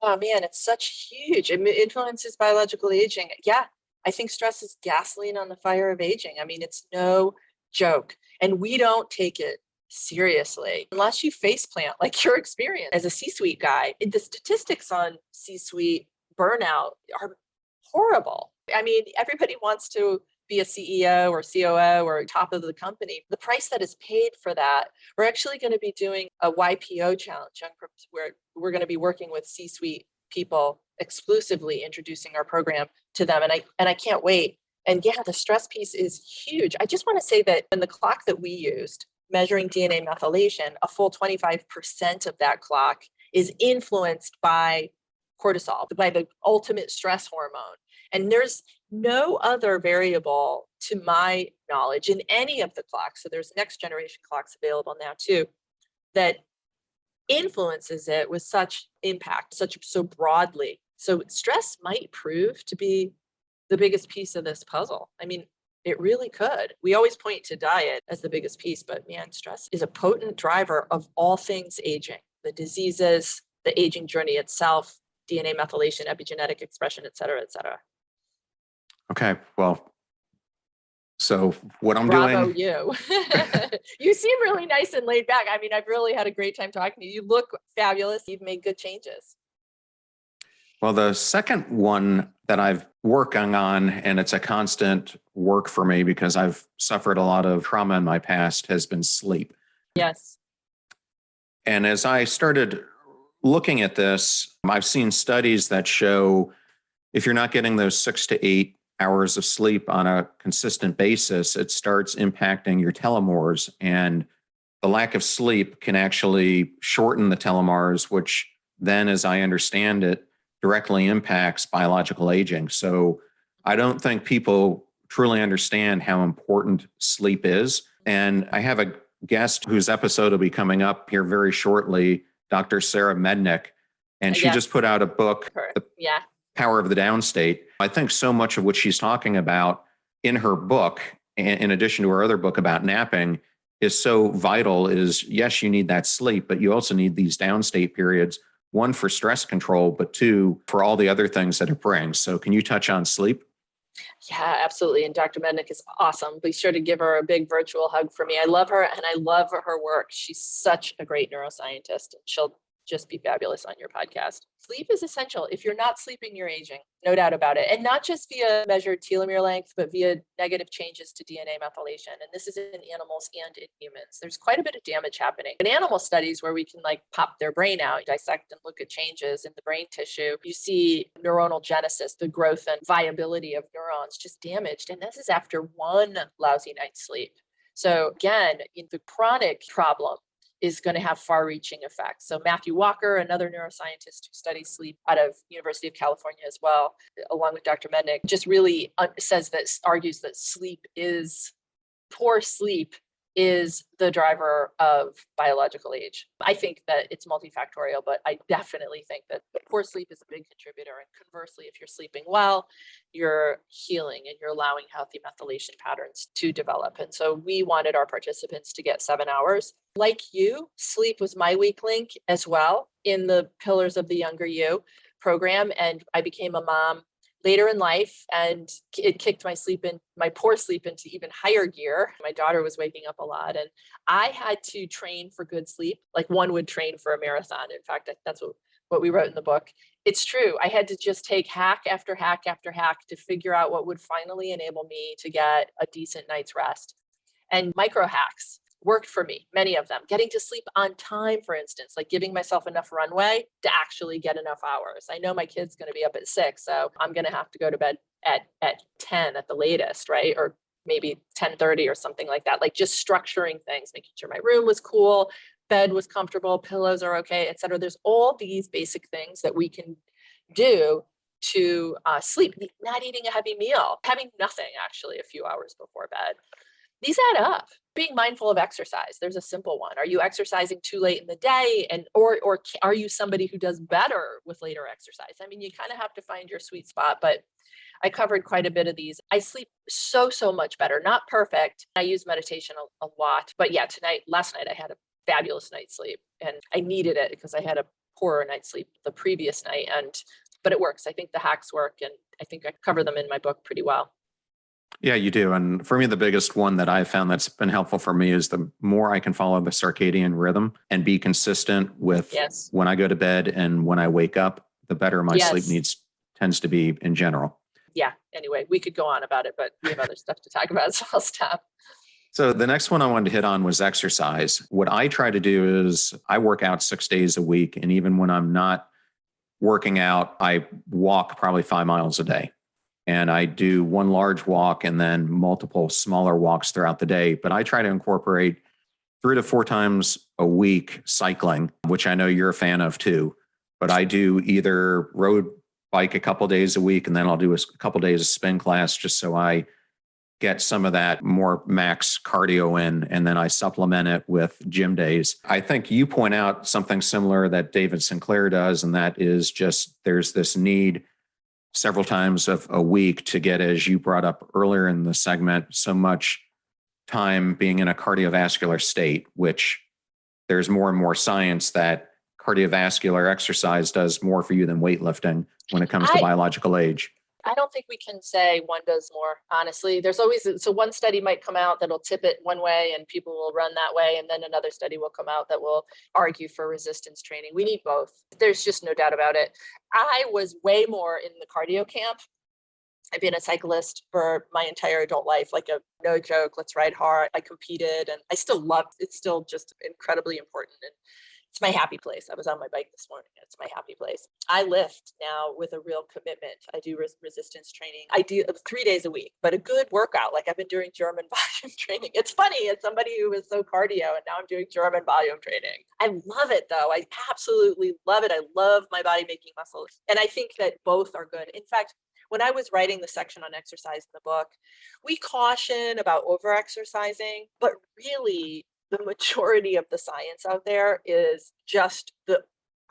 Oh man, it's such huge. It influences biological aging. Yeah, I think stress is gasoline on the fire of aging. I mean, it's no joke. And we don't take it seriously unless you faceplant like your experience as a C-suite guy. The statistics on C-suite burnout are horrible. I mean, everybody wants to be a CEO or COO or top of the company. The price that is paid for that, we're actually going to be doing a YPO challenge where we're going to be working with C-suite people exclusively, introducing our program to them. And I can't wait. And yeah, the stress piece is huge. I just want to say that in the clock that we used, measuring DNA methylation, a full 25% of that clock is influenced by cortisol, by the ultimate stress hormone. And there's no other variable, to my knowledge, in any of the clocks. So there's next generation clocks available now too, that influences it with such impact, so broadly. So stress might prove to be the biggest piece of this puzzle. I mean, it really could. We always point to diet as the biggest piece, but man, stress is a potent driver of all things aging, the diseases, the aging journey itself, DNA methylation, epigenetic expression, et cetera, et cetera. Okay, well, so what I'm Bravo doing. you. You seem really nice and laid back. I mean, I've really had a great time talking to you. You look fabulous. You've made good changes. Well, the second one that I've working on, and it's a constant work for me because I've suffered a lot of trauma in my past, has been sleep. Yes. And as I started looking at this, I've seen studies that show if you're not getting those 6 to 8 hours of sleep on a consistent basis, it starts impacting your telomeres. And the lack of sleep can actually shorten the telomeres, which then, as I understand it, directly impacts biological aging. So I don't think people truly understand how important sleep is. And I have a guest whose episode will be coming up here very shortly, Dr. Sarah Mednick, And she Yeah. just put out a book, The Yeah. Power of the Downstate. I think so much of what she's talking about in her book, in addition to her other book about napping, is so vital. Is yes, you need that sleep, but you also need these downstate periods, one for stress control, but two for all the other things that it brings. So can you touch on sleep? Yeah, absolutely. And Dr. Mednick is awesome. Be sure to give her a big virtual hug for me. I love her and I love her work. She's such a great neuroscientist and she'll just be fabulous on your podcast. Sleep is essential. If you're not sleeping, you're aging, no doubt about it. And not just via measured telomere length, but via negative changes to DNA methylation. And this is in animals and in humans. There's quite a bit of damage happening. In animal studies where we can like pop their brain out, dissect and look at changes in the brain tissue, you see neuronal genesis, the growth and viability of neurons just damaged. And this is after one lousy night's sleep. So again, in the chronic problem, is going to have far-reaching effects. So Matthew Walker, another neuroscientist who studies sleep out of University of California as well, along with Dr. Mednick, just really argues that poor sleep is the driver of biological age. I think that it's multifactorial, but I definitely think that poor sleep is a big contributor. And conversely, if you're sleeping well, you're healing and you're allowing healthy methylation patterns to develop. And so we wanted our participants to get 7 hours. Like you, sleep was my weak link as well in the Pillars of the Younger You program. And I became a mom later in life, and it kicked my poor sleep into even higher gear. My daughter was waking up a lot, and I had to train for good sleep like one would train for a marathon. In fact, that's what we wrote in the book. It's true. I had to just take hack after hack after hack to figure out what would finally enable me to get a decent night's rest. And micro hacks worked for me, many of them. Getting to sleep on time, for instance, like giving myself enough runway to actually get enough hours. I know my kid's going to be up at 6, so I'm going to have to go to bed at 10 at the latest, right? Or maybe 10:30 or something like that. Like just structuring things, making sure my room was cool, bed was comfortable, pillows are okay, et cetera. There's all these basic things that we can do to sleep. Not eating a heavy meal, having nothing actually a few hours before bed. These add up. Being mindful of exercise. There's a simple one. Are you exercising too late in the day? Or are you somebody who does better with later exercise? I mean, you kind of have to find your sweet spot, but I covered quite a bit of these. I sleep so much better. Not perfect. I use meditation a lot. But yeah, last night, I had a fabulous night's sleep and I needed it because I had a poorer night's sleep the previous night. But it works. I think the hacks work and I think I cover them in my book pretty well. Yeah, you do. And for me, the biggest one that I've found that's been helpful for me is the more I can follow the circadian rhythm and be consistent with when I go to bed and when I wake up, the better my sleep tends to be in general. Yeah. Anyway, we could go on about it, but we have other stuff to talk about, so I'll stop. So the next one I wanted to hit on was exercise. What I try to do is I work out 6 days a week. And even when I'm not working out, I walk probably 5 miles a day. And I do one large walk and then multiple smaller walks throughout the day. But I try to incorporate 3 to 4 times a week cycling, which I know you're a fan of too. But I do either road bike a couple days a week, and then I'll do a couple days of spin class just so I get some of that more max cardio in, and then I supplement it with gym days. I think you point out something similar that David Sinclair does, and that is just there's this need several times of a week to get, as you brought up earlier in the segment, so much time being in a cardiovascular state, which there's more and more science that cardiovascular exercise does more for you than weightlifting when it comes to biological age. I don't think we can say one does more, honestly. There's always, so one study might come out that'll tip it one way and people will run that way. And then another study will come out that will argue for resistance training. We need both. There's just no doubt about it. I was way more in the cardio camp. I've been a cyclist for my entire adult life, like a no joke, let's ride hard. I competed and I still love it. It's still just incredibly important. And it's my happy place. I was on my bike this morning. It's my happy place. I lift now with a real commitment. I do resistance training. I do 3 days a week, but a good workout. Like I've been doing German volume training. It's funny. As somebody who was so cardio and now I'm doing German volume training. I love it though. I absolutely love it. I love my body making muscle. And I think that both are good. In fact, when I was writing the section on exercise in the book, we caution about over-exercising, but really the majority of the science out there is just the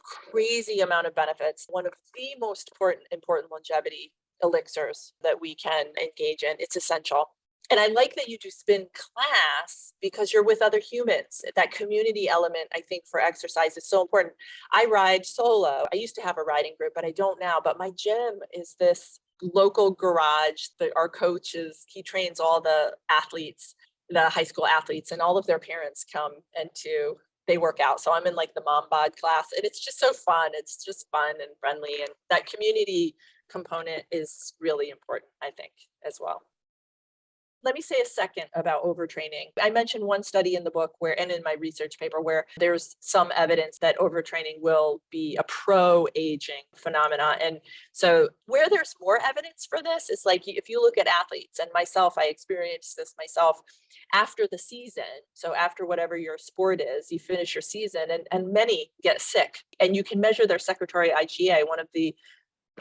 crazy amount of benefits. One of the most important longevity elixirs that we can engage in. It's essential. And I like that you do spin class because you're with other humans. That community element, I think, for exercise is so important. I ride solo. I used to have a riding group, but I don't now. But my gym is this local garage that our coach he trains all the athletes, the high school athletes, and all of their parents come they work out. So I'm in like the mom bod class, and it's just so fun. It's just fun and friendly. And that community component is really important, I think, as well. Let me say a second about overtraining. I mentioned one study in the book and in my research paper, where there's some evidence that overtraining will be a pro-aging phenomena. And so where there's more evidence for this is like, if you look at athletes, and myself, I experienced this myself after the season. So after whatever your sport is, you finish your season, and many get sick, and you can measure their secretory IgA, one of the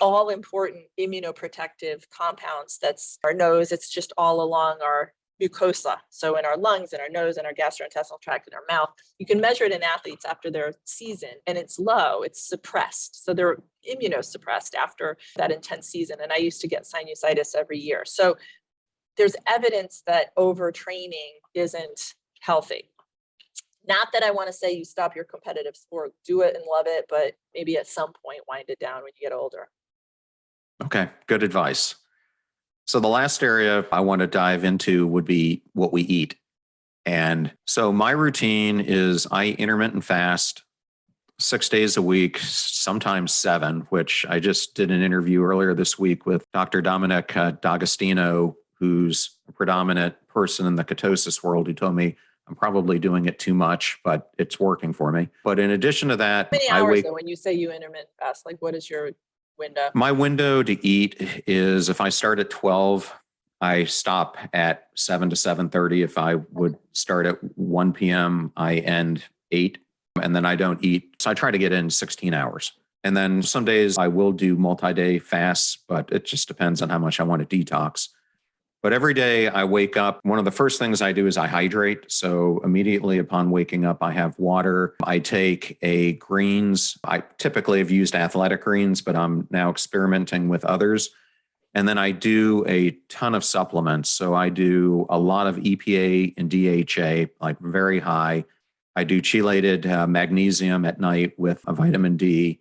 all important immunoprotective compounds. That's our nose. It's just all along our mucosa. So in our lungs, in our nose, in our gastrointestinal tract, in our mouth, you can measure it in athletes after their season, and it's low, it's suppressed. So they're immunosuppressed after that intense season. And I used to get sinusitis every year. So there's evidence that overtraining isn't healthy. Not that I want to say you stop your competitive sport, do it and love it, but maybe at some point wind it down when you get older. Okay, good advice. So the last area I want to dive into would be what we eat. And so my routine is I intermittent fast 6 days a week, sometimes 7, which I just did an interview earlier this week with Dr. Dominic D'Agostino, who's a predominant person in the ketosis world, who told me I'm probably doing it too much, but it's working for me. But in addition to that, How many hours though, when you say you intermittent fast, like what is your window? My window to eat is if I start at 12, I stop at 7 to 7:30. If I would start at 1 p.m., I end 8, and then I don't eat. So I try to get in 16 hours. And then some days I will do multi-day fasts, but it just depends on how much I want to detox. But every day I wake up, one of the first things I do is I hydrate. So immediately upon waking up, I have water. I take a greens. I typically have used athletic greens, but I'm now experimenting with others. And then I do a ton of supplements. So I do a lot of EPA and DHA, like very high. I do chelated magnesium at night with a vitamin D.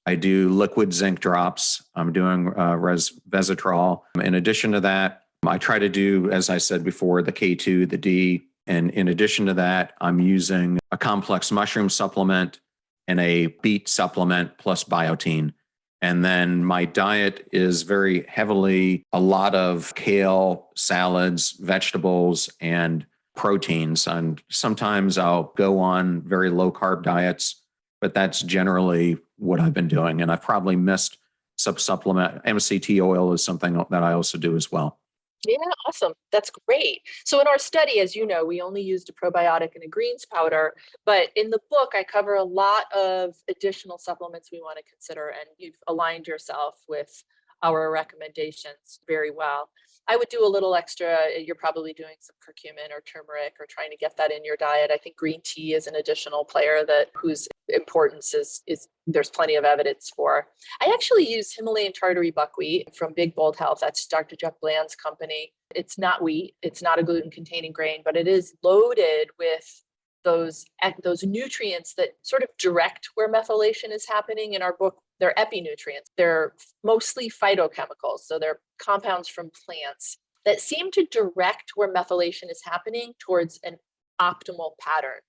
I do liquid zinc drops. I'm doing resveratrol. In addition to that, I try to do, as I said before, the K2, the D. And in addition to that, I'm using a complex mushroom supplement and a beet supplement plus biotin. And then my diet is very heavily a lot of kale, salads, vegetables, and proteins. And sometimes I'll go on very low carb diets, but that's generally what I've been doing. And I've probably missed some supplement. MCT oil is something that I also do as well. Yeah, awesome. That's great. So in our study, as you know, we only used a probiotic and a greens powder, but in the book, I cover a lot of additional supplements we want to consider, and you've aligned yourself with our recommendations very well. I would do a little extra. You're probably doing some curcumin or turmeric or trying to get that in your diet. I think green tea is an additional player whose importance is there's plenty of evidence for. I actually use Himalayan tartary buckwheat from Big Bold Health. That's Dr. Jeff Bland's company. It's not wheat. It's not a gluten-containing grain, but it is loaded with those nutrients that sort of direct where methylation is happening. In our book, they're epinutrients. They're mostly phytochemicals. So they're compounds from plants that seem to direct where methylation is happening towards an optimal pattern.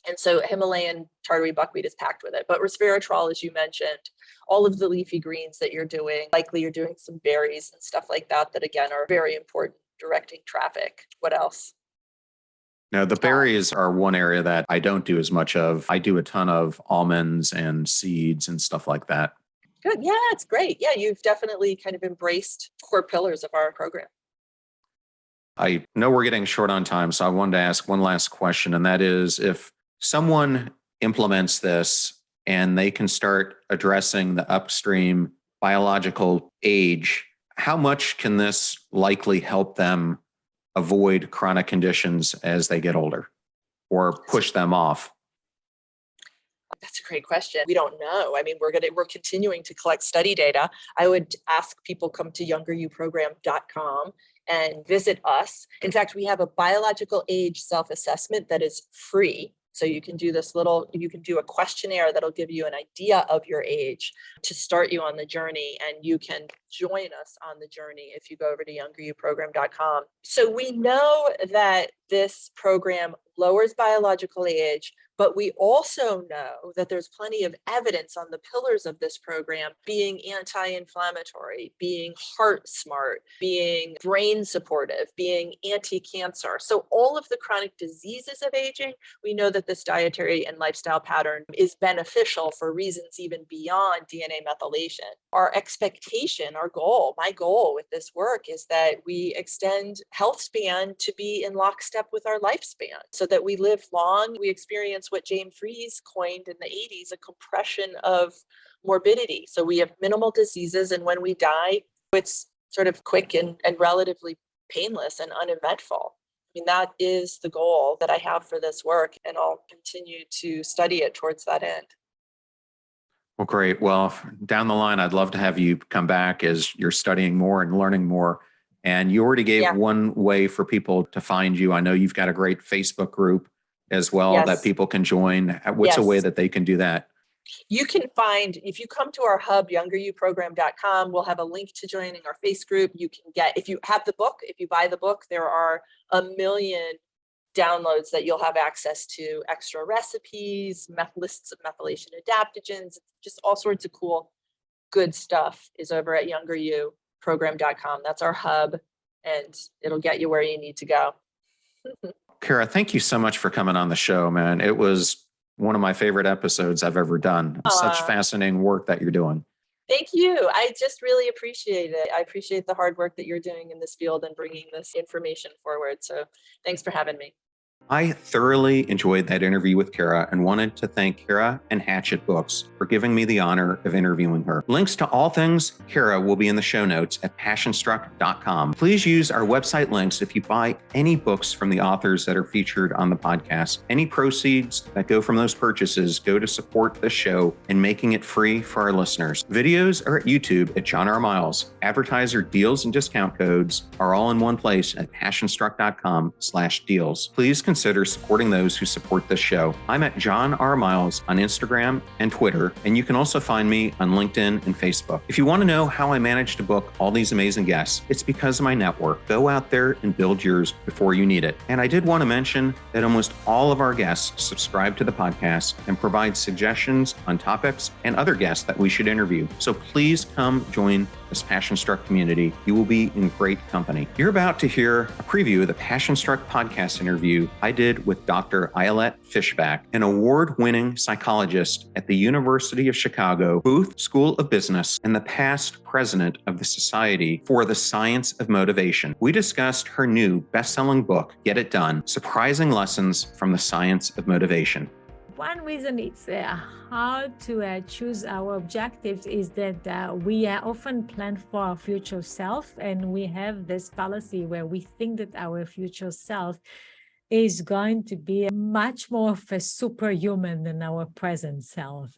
And so Himalayan tartary buckwheat is packed with it. But resveratrol, as you mentioned, all of the leafy greens that you're doing, likely you're doing some berries and stuff like that, that again are very important, directing traffic. What else? Now, the berries are one area that I don't do as much of. I do a ton of almonds and seeds and stuff like that. Good. Yeah, it's great. Yeah, you've definitely kind of embraced core pillars of our program. I know we're getting short on time, so I wanted to ask one last question, and that is if someone implements this and they can start addressing the upstream biological age, how much can this likely help them avoid chronic conditions as they get older or push them off? That's a great question. We don't know. I mean, we're continuing to collect study data. I would ask people come to younger-you-program.com and visit us. In fact, we have a biological age self-assessment that is free. So you can do a questionnaire that'll give you an idea of your age to start you on the journey, and you can join us on the journey if you go over to younger-you-program.com. So we know that this program lowers biological age, but we also know that there's plenty of evidence on the pillars of this program being anti-inflammatory, being heart smart, being brain supportive, being anti-cancer. So all of the chronic diseases of aging, we know that this dietary and lifestyle pattern is beneficial for reasons even beyond DNA methylation. Our expectation, my goal with this work is that we extend health span to be in lockstep with our lifespan so that we live long. We experience what James Fries coined in the 80s, a compression of morbidity. So we have minimal diseases, and when we die, it's sort of quick and relatively painless and uneventful. I mean, that is the goal that I have for this work, and I'll continue to study it towards that end. Well, great. Well, down the line, I'd love to have you come back as you're studying more and learning more. And you already gave one way for people to find you. I know you've got a great Facebook group as well that people can join. What's a way that they can do that? You can find, if you come to our hub, younger-you-program.com, we'll have a link to joining our face group. You can get, if you have the book, if you buy the book, there are 1 million downloads that you'll have access to, extra recipes, lists of methylation adaptogens, just all sorts of cool, good stuff is over at younger-you-program.com. That's our hub, and it'll get you where you need to go. Kara, thank you so much for coming on the show, man. It was one of my favorite episodes I've ever done. Such fascinating work that you're doing. Thank you. I just really appreciate it. I appreciate the hard work that you're doing in this field and bringing this information forward. So thanks for having me. I thoroughly enjoyed that interview with Kara and wanted to thank Kara and Hatchet Books for giving me the honor of interviewing her. Links to all things Kara will be in the show notes at passionstruck.com. Please use our website links if you buy any books from the authors that are featured on the podcast. Any proceeds that go from those purchases go to support the show and making it free for our listeners. Videos are at YouTube at John R. Miles. Advertiser deals and discount codes are all in one place at passionstruck.com/deals. Please consider supporting those who support this show. I'm at John R. Miles on Instagram and Twitter, and you can also find me on LinkedIn and Facebook. If you want to know how I managed to book all these amazing guests, it's because of my network. Go out there and build yours before you need it. And I did want to mention that almost all of our guests subscribe to the podcast and provide suggestions on topics and other guests that we should interview. So please come join this Passion Struck community. You will be in great company. You're about to hear a preview of the Passion Struck podcast interview I did with Dr. Ayelet Fishback, an award-winning psychologist at the University of Chicago Booth School of Business and the past president of the Society for the Science of Motivation. We discussed her new best-selling book, Get It Done: Surprising Lessons from the Science of Motivation. One reason it's hard to choose our objectives is that we often plan for our future self, and we have this fallacy where we think that our future self is going to be much more of a superhuman than our present self,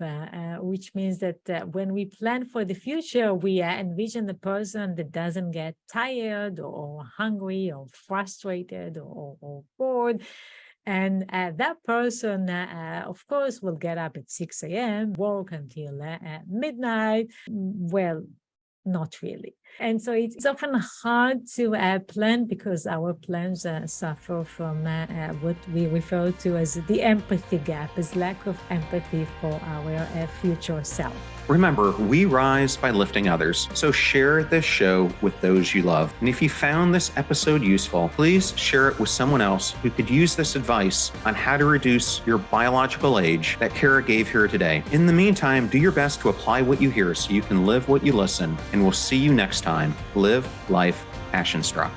which means that when we plan for the future, we envision a person that doesn't get tired or hungry or frustrated or bored. And that person, of course, will get up at 6 a.m., work until midnight. Well, not really. And so it's often hard to plan because our plans suffer from what we refer to as the empathy gap, as lack of empathy for our future self. Remember, we rise by lifting others, so share this show with those you love. And if you found this episode useful, please share it with someone else who could use this advice on how to reduce your biological age that Kara gave here today. In the meantime, do your best to apply what you hear so you can live what you listen, and we'll see you next time. Live life passion struck.